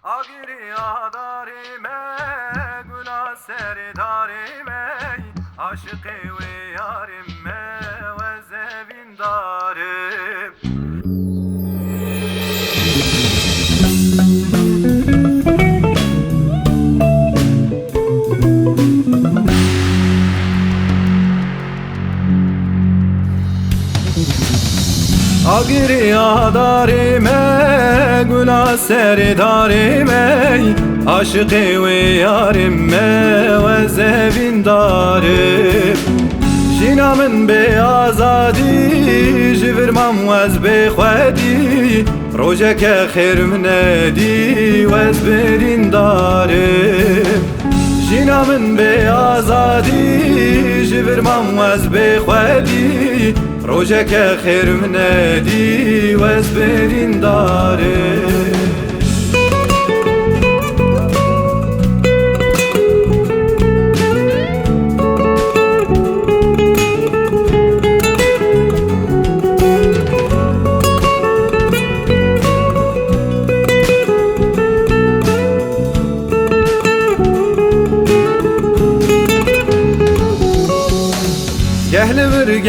آگیری آداریم گلا سر داریم عاشقی و یاریم و زبین داریم آگیری آداریم گلا سر داریم عاشقی و یاریم و زبین داریم جینا من به آزادی جورمم وز به خودی روزک خیر مندی وز برین داریم جینا من به آزادی جورمم وز به خودی روزک خیر مندی وز برین داریم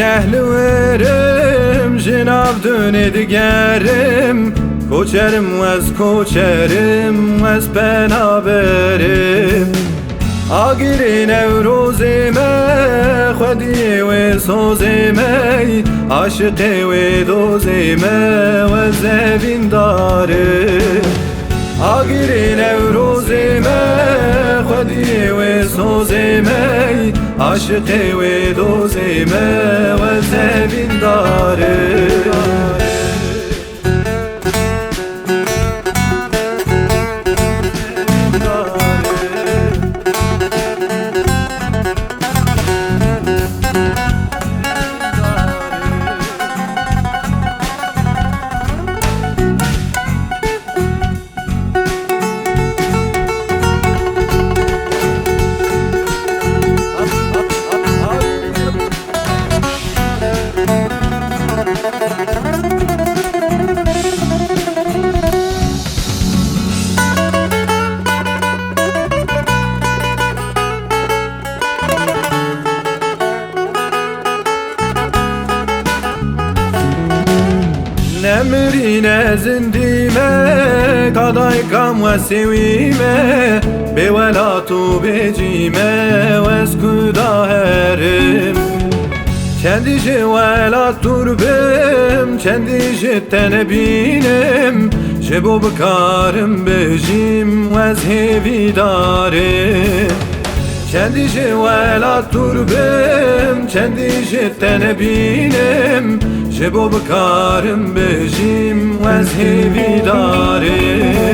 گهلورم جناب دونه دگرم کوچرم و از کوچرم و از پنابرم آگیری نوروزم خودی و سوزم عاشقی و دوزم و زبین دارم آگیری نوروزم خودی و سوزم عاشقی و دوزم و زبین دارم نمرين زنديمة قضاي كم وسويمة بولاتو بجيمة واسكو داهرم چندی جوالات تربم چندی جتن بینم جبو بکارم بجیم وز هیوی دارم چندی جوالات تربم چندی جتن بینم جبو بکارم بجیم وز هیوی دارم